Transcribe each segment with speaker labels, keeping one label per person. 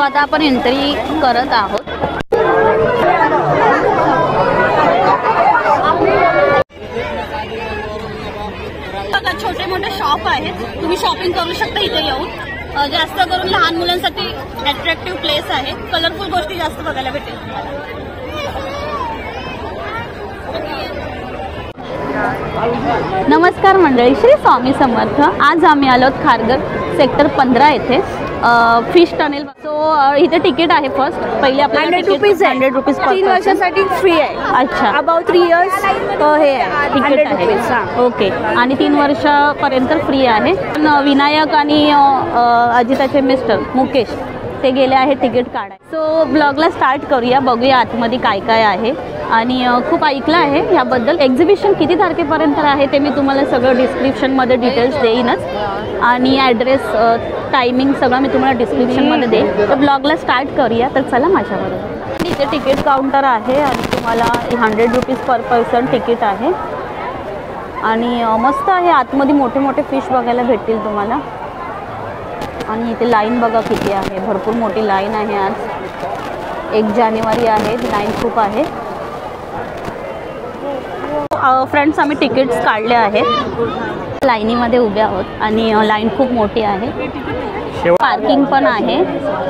Speaker 1: आता आपण एंट्री करत आहोत। छोटे मोठे शॉप आहेत, तुम्ही शॉपिंग करू शकता इथे येऊन। जास्त करून लहान मुलांसाठी अट्रॅक्टिव्ह प्लेस आहे, कलरफुल गोष्टी जास्त बघायला भेटेल तुम्हाला। नमस्कार मंडळी, श्री स्वामी समर्थ। आज आम्ही आलोत खारघर सेक्टर 15 येथे फिश टनेल। सो इथे तिकीट आहे फर्स्ट, पहिले आपल्याला 100 रुपीज
Speaker 2: 3 वर्षासाठी फ्री आहे।
Speaker 1: अच्छा,
Speaker 2: अबाउट 3 इयर्स हे आहे
Speaker 1: तिकीट आहे। ओके, आणि 3 वर्षापर्यंत फ्री आहे। विनायक आणि अजिताचे मिस्टर मुकेश ते गेले आहे तिकीट काढाय। सो ब्लॉगला स्टार्ट करूया, बघूया आतमध्ये काय काय आहे। आणि खूप ऐकलं आहे याबद्दल। एक्झिबिशन किती तारखेपर्यंत आहे ते मी तुम्हाला सगळं डिस्क्रिप्शनमध्ये डिटेल्स देईनच, आणि ॲड्रेस टायमिंग सगळं मी तुम्हाला डिस्क्रिप्शनमध्ये देईन। तर ब्लॉगला स्टार्ट करूया, तर चला माझ्याबरोबर। इथे तिकीट काउंटर आहे आणि तुम्हाला 100 रुपीज पर पर्सन तिकीट आहे। आणि मस्त आहे, आतमध्ये मोठे मोठे फिश बघायला भेटतील तुम्हाला। आणि इथे लाईन बघा किती आहे, भरपूर मोठी लाईन आहे। आज 1 जानेवारी आहे, लाईन खूप आहे। फ्रेंड्स, आम्ही तिकीट्स काढले आहेत, लाईनीमध्ये उभे आहोत आणि लाईन खूप मोठी आहे। पार्किंग पण आहे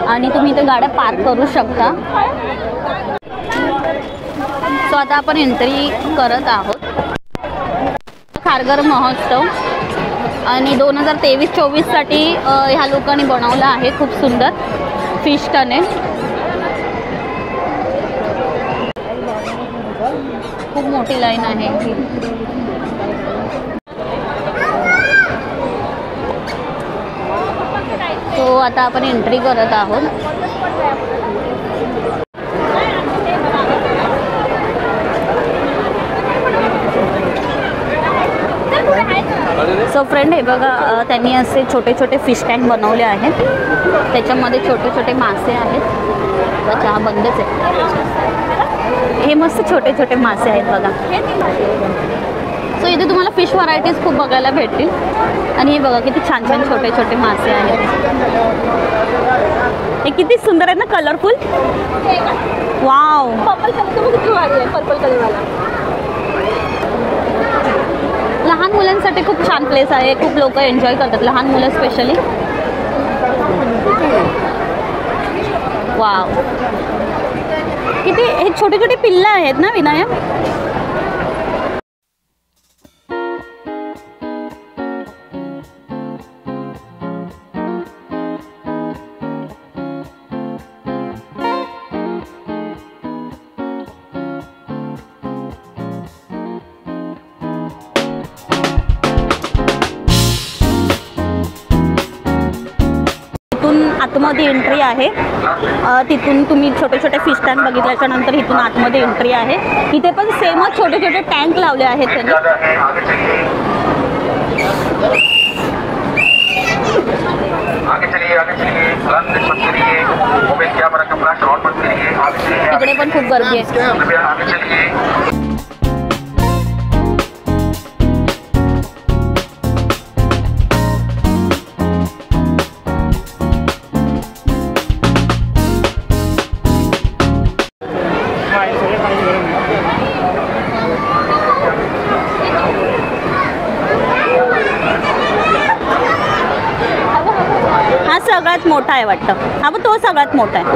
Speaker 1: आणि तुम्ही इथे गाड्या पार्क करू शकता। सो आता आपण एंट्री करत आहोत। खारघर महोत्सव आणि 2023-24 साठी ह्या लोकांनी बनवलं आहे खूप सुंदर फिश टनेल। खूप मोठी लाईन आहे। तो आता आपण एंट्री करत आहोत। सो फ्रेंड, हे बघा, त्यांनी असे छोटे छोटे फिश टँक बनवले आहेत, त्याच्यामध्ये छोटे छोटे मासे आहेत। अच्छा, हा बंदच आहे। हे मस्त छोटे छोटे मासे आहेत बघा। सो इथे तुम्हाला फिश व्हरायटीज खूप बघायला भेटतील। आणि हे बघा किती छान छान छोटे छोटे मासे आहेत, हे किती सुंदर आहेत ना, कलरफुल। Wow, purple कलरवाला। लहान मुलांसाठी खूप छान प्लेस आहे, खूप लोक एन्जॉय करतात, लहान मुलं स्पेशली। वाव, किती हे छोटे छोटे पिल्लं आहेत ना विनायक। आतमध्ये एंट्री आहे, तिथून तुम्ही छोटे छोटे फिश टँक बघितल्याच्या नंतर इथून आतमध्ये एंट्री आहे। इथे पण सेमच छोटे छोटे टँक लावले आहेत त्यांनी। तिकडे पण खूप गर्दी आहे। सगळ्यात मोठा आहे वाटतं, हा पण तो सगळ्यात मोठा आहे।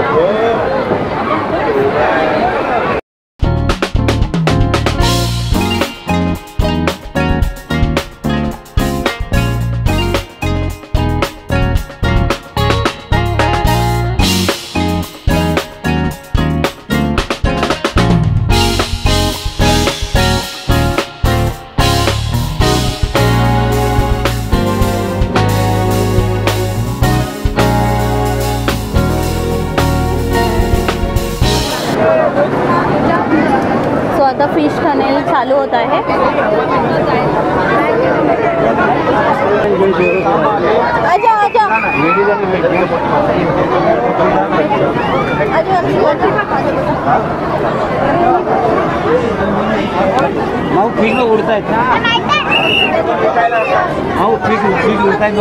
Speaker 1: आता फिश टनेल चालू होत आहे। आजा आजा
Speaker 3: माऊ ठीक उडतायत ना, माऊ ठीक उडतायत।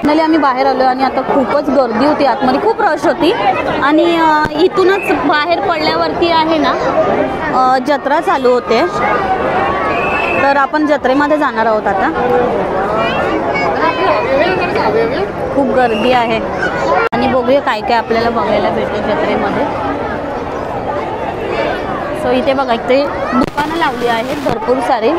Speaker 1: फायनली आम्ही बाहेर आलो आणि आता खूपच गर्दी होती, आतमध्ये खूप रश होती. आणि इथूनच बाहेर पडल्यावरती आहे ना जत्रा चालू होते, तर आपण जत्रेमध्ये जाणार आहोत आता. खूप गर्दी आहे आणि बघूया काय काय आपल्याला बघायला भेटेल जत्रेमध्ये. सो इथे बघा, इथे दुकानं लावली आहेत भरपूर सारे.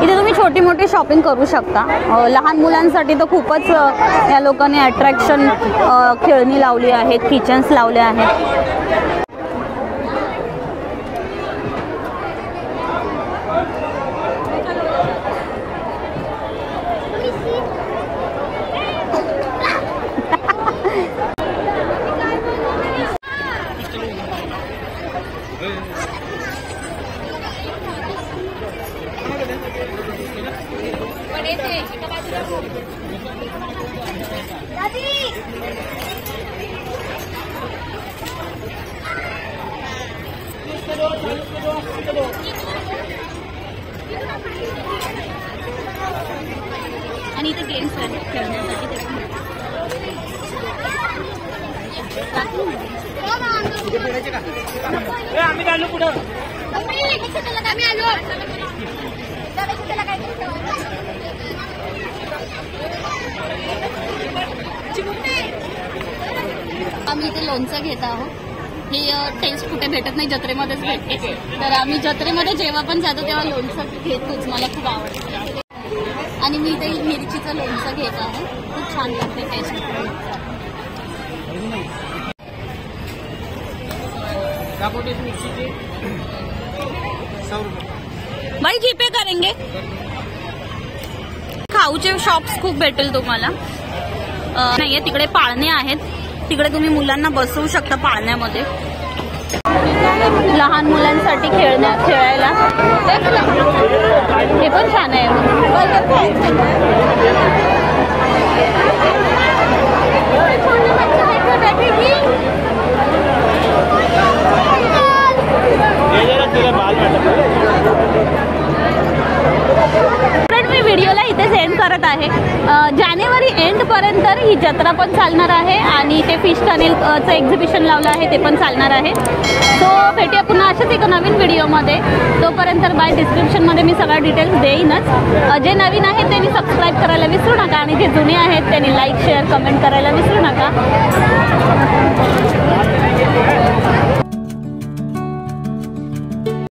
Speaker 1: इथे तुम्ही छोटी मोठी शॉपिंग करू शकता. लहान मुलांसाठी तर खूपच या लोकांनी अट्रॅक्शन खेळणी लावली आहेत, किचन्स लावले आहेत. आणि इथे गेम्स आहेत खेळण्यासाठी.
Speaker 3: आम्ही आलो पुढं.
Speaker 1: आम्ही इथे लोणचं घेत आहोत. ही टेस्ट कुठे भेटत नाही, जत्रेमध्येच भेटते. तर आम्ही जत्रेमध्ये जेव्हा पण जातो तेव्हा लोणचं घेतोच, मला खूप आवडतं. आणि मी इथे मिरचीचं लोणचं घेत आहे, खूप छान लागते टेस्ट. भाई जीपे करेंगे. खाऊचे शॉप्स खूप भेटेल तुम्हाला. नाहीये तिकडे पाळणे आहेत, तिकडे तुम्ही मुलांना बसवू शकता पाळण्यामध्ये. लहान मुलांसाठी खेळायला हे पण छान आहे. मी व्हिडिओला इथेच एंड करत आहे. जानेवारी एंडपर्यंत ही जत्रा पण चालणार आहे आणि ते फिश टनेलचं एक्झिबिशन लावलं आहे ते पण चालणार आहे. सो भेटूया पुन्हा अशाच एका नवीन व्हिडिओमध्ये. तोपर्यंत बाय डिस्क्रिप्शनमध्ये मी सगळ्या डिटेल्स देईनच. जे नवीन आहेत त्यांनी सबस्क्राईब करायला विसरू नका आणि जे जुने आहेत त्यांनी लाईक शेअर कमेंट करायला विसरू नका.